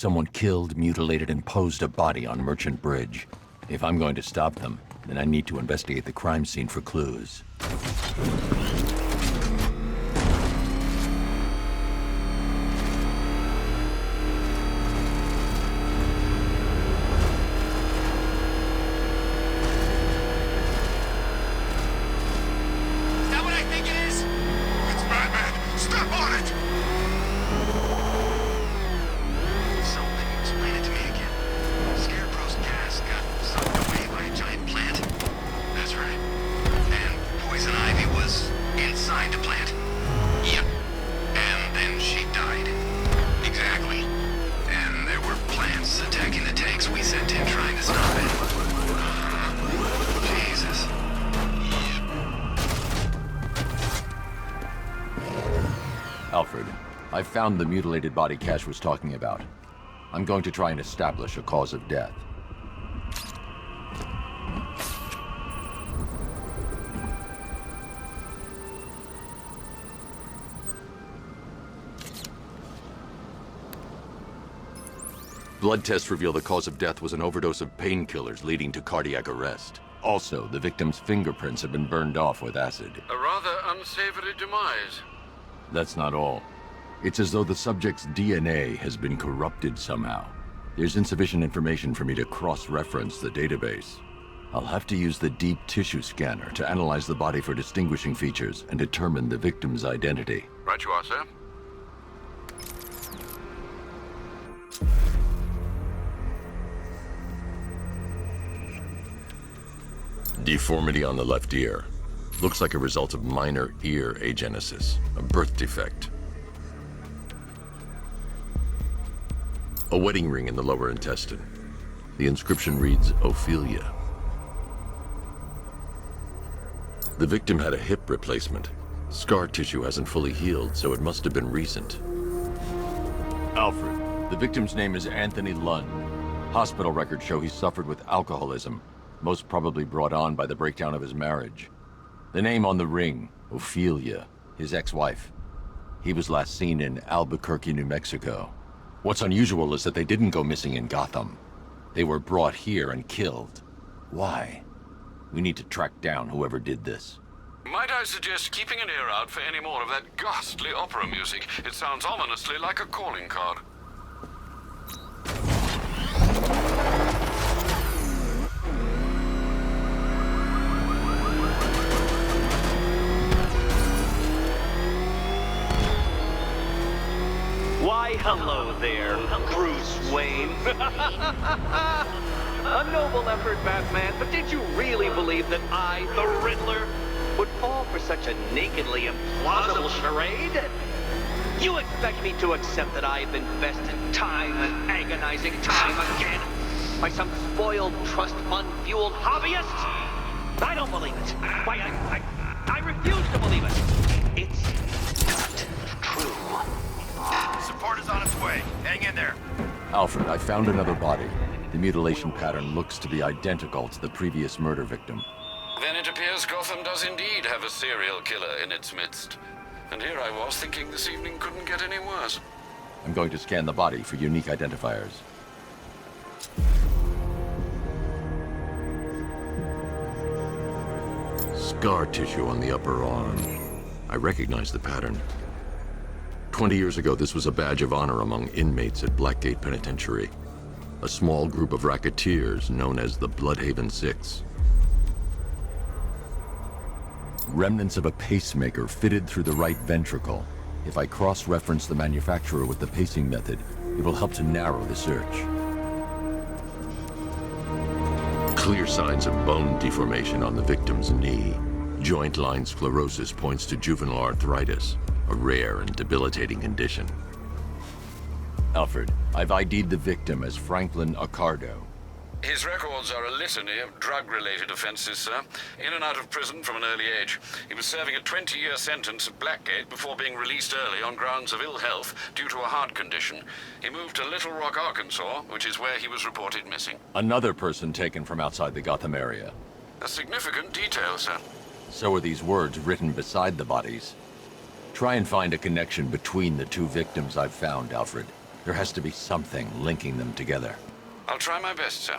Someone killed, mutilated, and posed a body on Merchant Bridge. If I'm going to stop them, then I need to investigate the crime scene for clues. Alfred, I found the mutilated body Cash was talking about. I'm going to try and establish a cause of death. Blood tests reveal the cause of death was an overdose of painkillers leading to cardiac arrest. Also, the victim's fingerprints have been burned off with acid. A rather unsavory demise. That's not all. It's as though the subject's DNA has been corrupted somehow. There's insufficient information for me to cross-reference the database. I'll have to use the deep tissue scanner to analyze the body for distinguishing features and determine the victim's identity. Right you are, sir. Deformity on the left ear. Looks like a result of minor ear agenesis, a birth defect. A wedding ring in the lower intestine. The inscription reads, Ophelia. The victim had a hip replacement. Scar tissue hasn't fully healed, so it must have been recent. Alfred, the victim's name is Anthony Lund. Hospital records show he suffered with alcoholism, most probably brought on by the breakdown of his marriage. The name on the ring, Ophelia, his ex-wife. He was last seen in Albuquerque, New Mexico. What's unusual is that they didn't go missing in Gotham. They were brought here and killed. Why? We need to track down whoever did this. Might I suggest keeping an ear out for any more of that ghastly opera music? It sounds ominously like a calling card. Why, hello there, Bruce Wayne. A noble effort, Batman, but did you really believe that I, the Riddler, would fall for such a nakedly implausible charade? You expect me to accept that I've invested time and agonizing time again by some spoiled trust fund-fueled hobbyist? I don't believe it. Why, I refuse to believe it. It's not true. Support is on its way. Hang in there. Alfred, I found another body. The mutilation pattern looks to be identical to the previous murder victim. Then it appears Gotham does indeed have a serial killer in its midst. And here I was thinking this evening couldn't get any worse. I'm going to scan the body for unique identifiers. Scar tissue on the upper arm. I recognize the pattern. 20 years ago, this was a badge of honor among inmates at Blackgate Penitentiary. A small group of racketeers known as the Bloodhaven Six. Remnants of a pacemaker fitted through the right ventricle. If I cross-reference the manufacturer with the pacing method, it will help to narrow the search. Clear signs of bone deformation on the victim's knee. Joint line sclerosis points to juvenile arthritis, a rare and debilitating condition. Alfred, I've ID'd the victim as Franklin Accardo. His records are a litany of drug-related offenses, sir. In and out of prison from an early age. He was serving a 20-year sentence at Blackgate before being released early on grounds of ill health due to a heart condition. He moved to Little Rock, Arkansas, which is where he was reported missing. Another person taken from outside the Gotham area. A significant detail, sir. So are these words written beside the bodies. Try and find a connection between the two victims I've found, Alfred. There has to be something linking them together. I'll try my best, sir.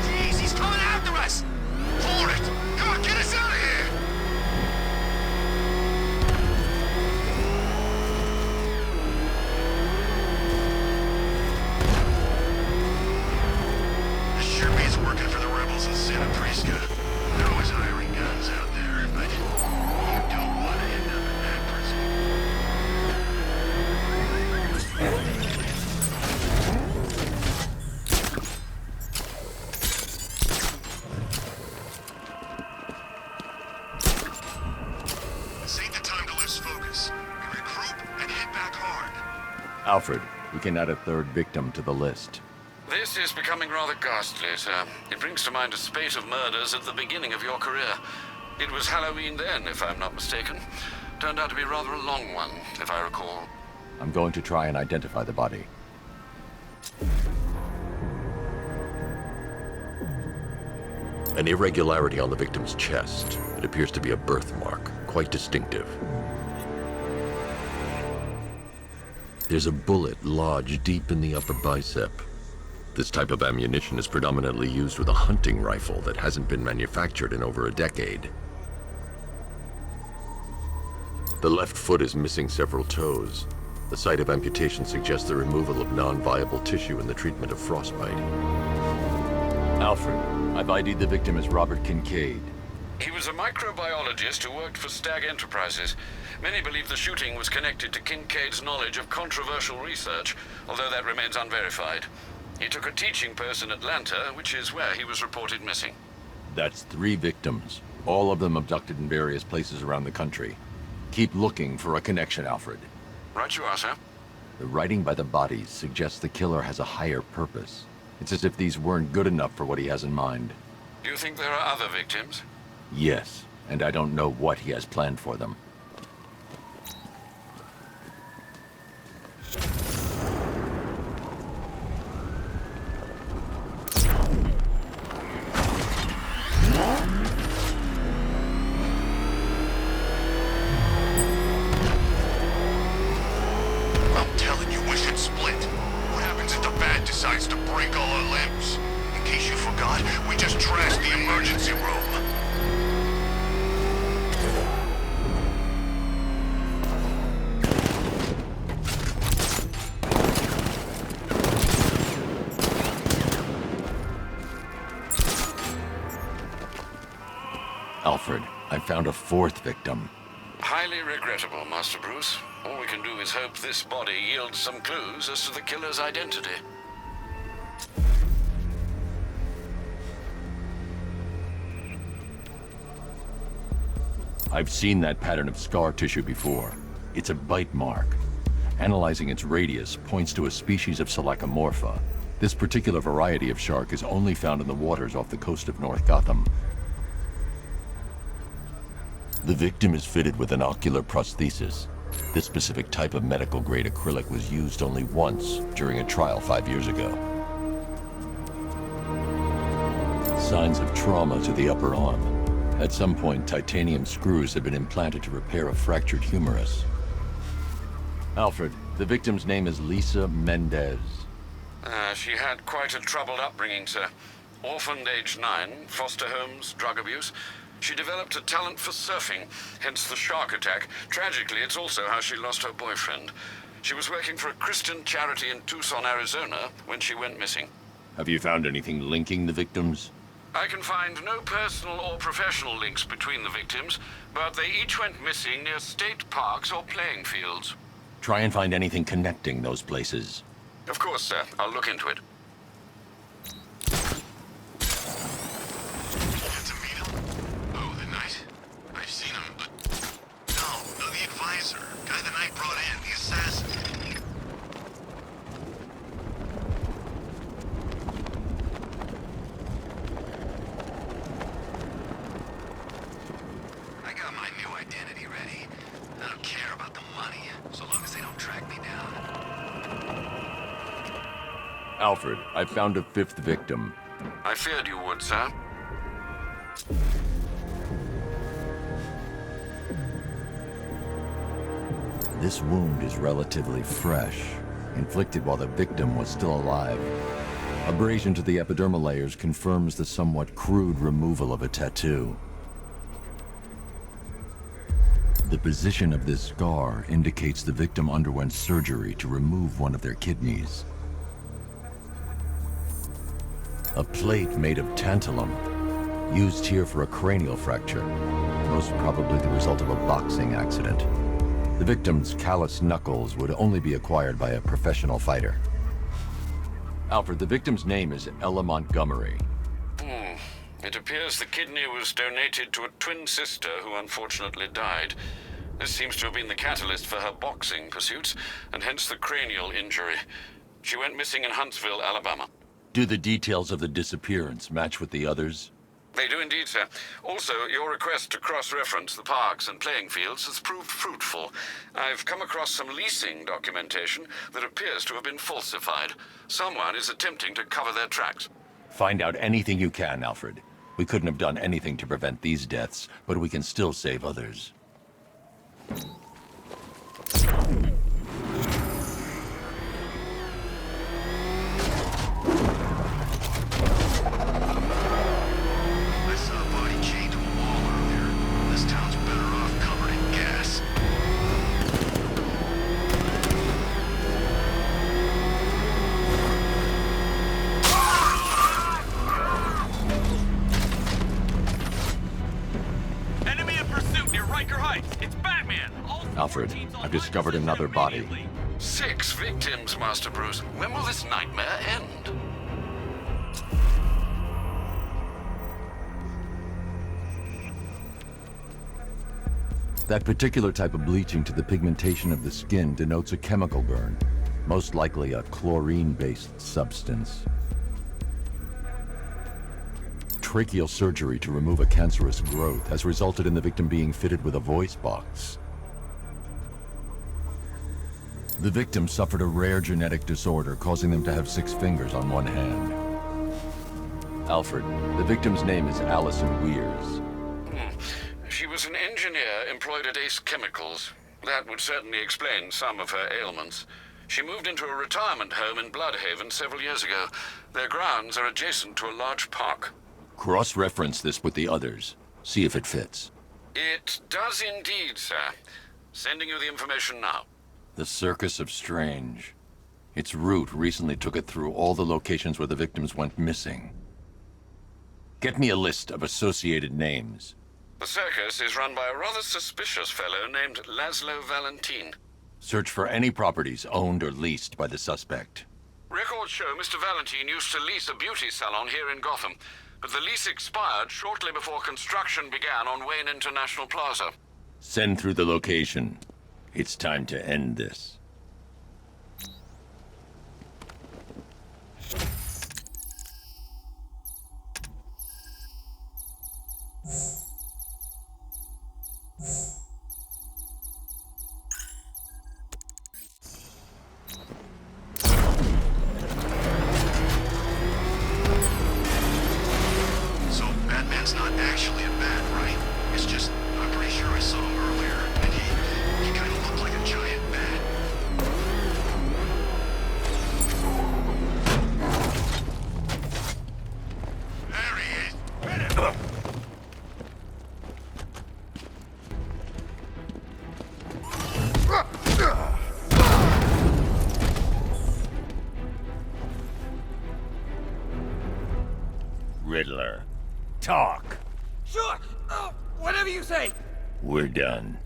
Jeez, he's coming after us! For it! Come on, get us out of here! This sure means working for the rebels in Santa Prisca. They're always hiring guns out there, but you don't want to end up in that prison. This ain't the time to lose focus. We regroup and hit back hard. Alfred, we can add a third victim to the list. This is becoming rather ghastly, sir. It brings to mind a spate of murders at the beginning of your career. It was Halloween then, if I'm not mistaken. Turned out to be rather a long one, if I recall. I'm going to try and identify the body. An irregularity on the victim's chest. It appears to be a birthmark, quite distinctive. There's a bullet lodged deep in the upper bicep. This type of ammunition is predominantly used with a hunting rifle that hasn't been manufactured in over a decade. The left foot is missing several toes. The site of amputation suggests the removal of non-viable tissue in the treatment of frostbite. Alfred, I've ID'd the victim as Robert Kincaid. He was a microbiologist who worked for Stag Enterprises. Many believe the shooting was connected to Kincaid's knowledge of controversial research, although that remains unverified. He took a teaching post in Atlanta, which is where he was reported missing. That's 3 victims, all of them abducted in various places around the country. Keep looking for a connection, Alfred. Right you are, sir. The writing by the bodies suggests the killer has a higher purpose. It's as if these weren't good enough for what he has in mind. Do you think there are other victims? Yes, and I don't know what he has planned for them. I'm telling you, we should split. What happens if the bat decides to break all our limbs? In case you forgot, we just trashed the emergency room. Alfred, I found a 4th victim. Highly regrettable, Master Bruce. All we can do is hope this body yields some clues as to the killer's identity. I've seen that pattern of scar tissue before. It's a bite mark. Analyzing its radius points to a species of Selachomorpha. This particular variety of shark is only found in the waters off the coast of North Gotham. The victim is fitted with an ocular prosthesis. This specific type of medical-grade acrylic was used only once during a trial 5 years ago. Signs of trauma to the upper arm. At some point, titanium screws have been implanted to repair a fractured humerus. Alfred, the victim's name is Lisa Mendez. She had quite a troubled upbringing, sir. Orphaned age 9, foster homes, drug abuse. She developed a talent for surfing, hence the shark attack. Tragically, it's also how she lost her boyfriend. She was working for a Christian charity in Tucson, Arizona, when she went missing. Have you found anything linking the victims? I can find no personal or professional links between the victims, but they each went missing near state parks or playing fields. Try and find anything connecting those places. Of course, sir. I'll look into it. Get to meet him? Oh, the Knight? I've seen him, but... No, the advisor. Guy the Knight brought in, the assassin. I got my new identity ready. I don't care about the money, so long as they don't track me down. Alfred, I found a 5th victim. I feared you would, sir. This wound is relatively fresh, inflicted while the victim was still alive. Abrasion to the epidermal layers confirms the somewhat crude removal of a tattoo. The position of this scar indicates the victim underwent surgery to remove one of their kidneys. A plate made of tantalum, used here for a cranial fracture, most probably the result of a boxing accident. The victim's calloused knuckles would only be acquired by a professional fighter. Alfred, the victim's name is Ella Montgomery. It appears the kidney was donated to a twin sister who unfortunately died. This seems to have been the catalyst for her boxing pursuits, and hence the cranial injury. She went missing in Huntsville, Alabama. Do the details of the disappearance match with the others? They do indeed, sir. Also, your request to cross-reference the parks and playing fields has proved fruitful. I've come across some leasing documentation that appears to have been falsified. Someone is attempting to cover their tracks. Find out anything you can, Alfred. We couldn't have done anything to prevent these deaths, but we can still save others. I saw a body chained to a wall earlier. This town's better off covered in gas. Enemy in pursuit near Riker Heights. It's Batman. Alfred, I've discovered another body. 6 victims, Master Bruce. When will this nightmare end? That particular type of bleaching to the pigmentation of the skin denotes a chemical burn, most likely a chlorine-based substance. Tracheal surgery to remove a cancerous growth has resulted in the victim being fitted with a voice box. The victim suffered a rare genetic disorder causing them to have 6 fingers on one hand. Alfred, the victim's name is Allison Weers. She was an engineer employed at Ace Chemicals. That would certainly explain some of her ailments. She moved into a retirement home in Bloodhaven several years ago. Their grounds are adjacent to a large park. Cross-reference this with the others. See if it fits. It does indeed, sir. Sending you the information now. The Circus of Strange. Its route recently took it through all the locations where the victims went missing. Get me a list of associated names. The circus is run by a rather suspicious fellow named Laszlo Valentin. Search for any properties owned or leased by the suspect. Records show Mr. Valentin used to lease a beauty salon here in Gotham, but the lease expired shortly before construction began on Wayne International Plaza. Send through the location. It's time to end this. So Batman's not actually a bat, right? It's just, I'm pretty sure I saw him earlier, and he kind of looked like a giant bat. There he is. Hit him. Riddler. Talk. Sure. Whatever you say. We're done.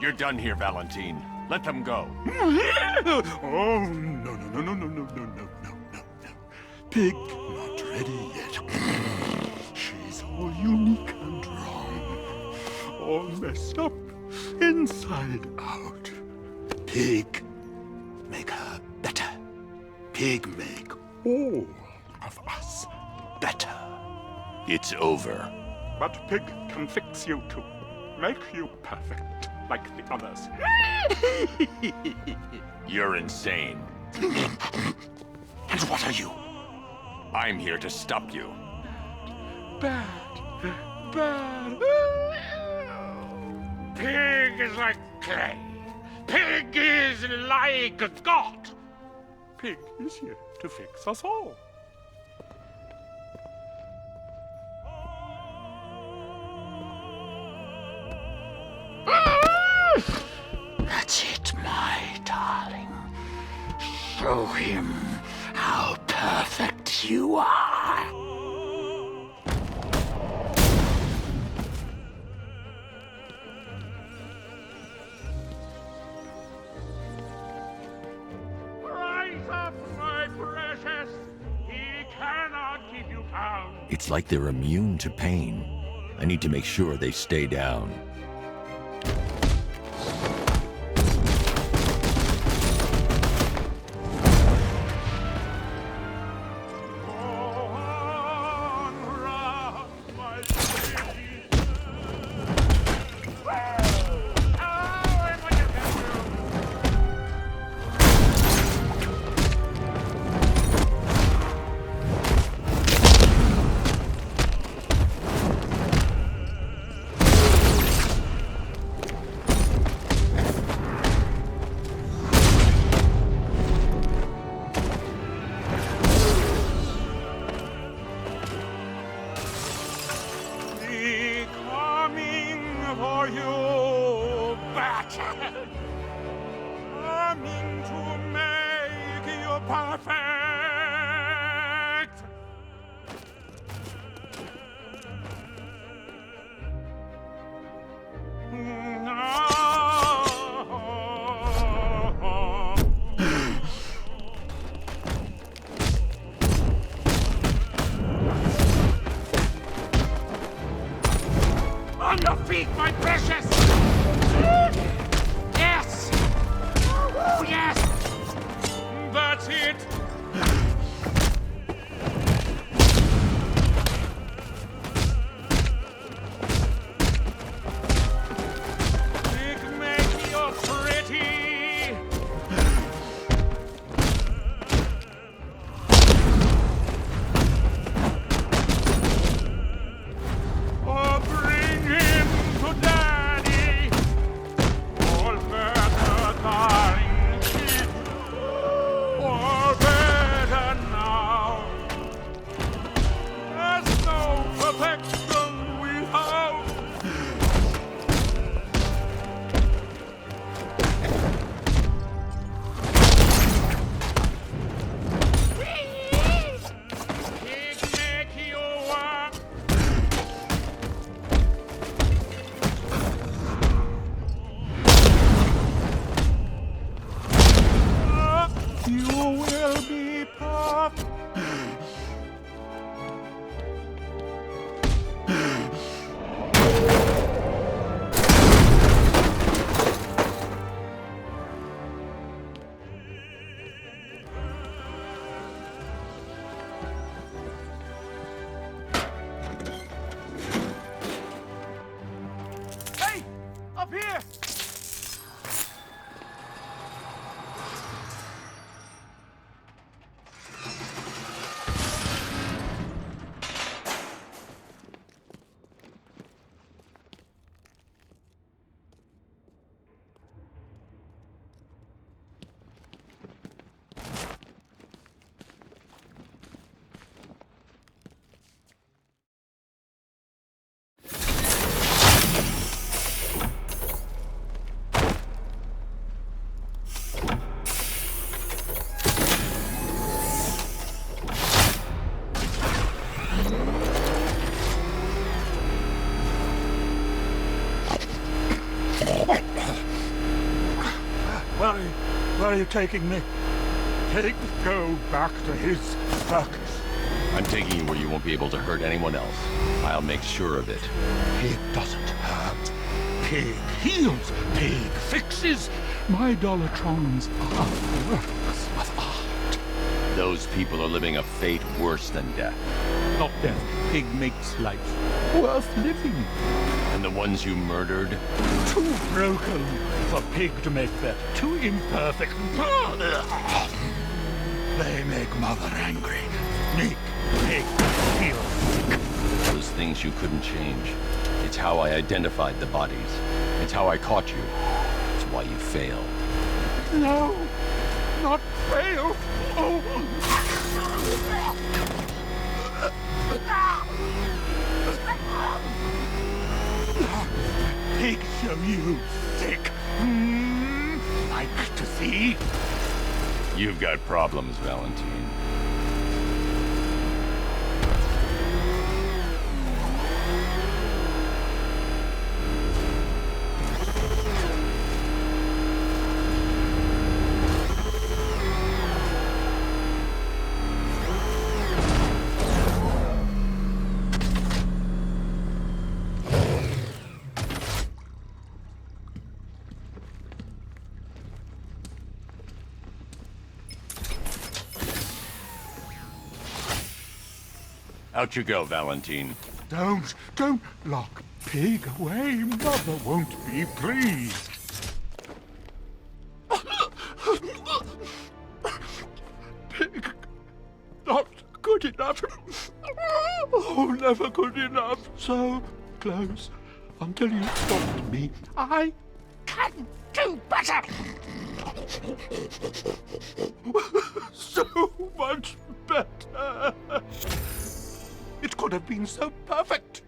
You're done here, Valentine. Let them go. Oh, no, no, no, no, no, no, no, no, no, no, no. Pig not ready yet. She's all unique and wrong. All messed up, inside out. Pig, make her better. Pig make all of us better. It's over. But Pig can fix you too. Make you perfect, like the others. You're insane. And what are you? I'm here to stop you. Bad. Bad. Pig is like clay. Pig is like God. Pig is here to fix us all. That's it, my darling. Show him how perfect you are. Rise up, my precious. He cannot keep you bound. It's like they're immune to pain. I need to make sure they stay down. For you, battered, coming to make you perfect. On your feet, my precious! Yes! Oh, yes! That's it! Make you pretty! Oh, bring him to Daddy! All better than all better. are you taking me? Pig, go back to his circus. I'm taking you where you won't be able to hurt anyone else. I'll make sure of it. Pig doesn't hurt. Pig heals. Pig fixes. My Dollartrons are works of art. Those people are living a fate worse than death. Not death. Pig makes life worth living. And the ones you murdered? Too broken for Pig to make better. Too imperfect. They make Mother angry. Make Pig feel sick. Those things you couldn't change. It's how I identified the bodies. It's how I caught you. It's why you failed. No, not fail. Oh. Pig show you sick. Like to see? You've got problems, Valentine. Out you go, Valentine. Don't lock Pig away. Mother won't be pleased. Pig, not good enough. Oh, never good enough. So close until you stopped me. I can do better. So much better. It could have been so perfect.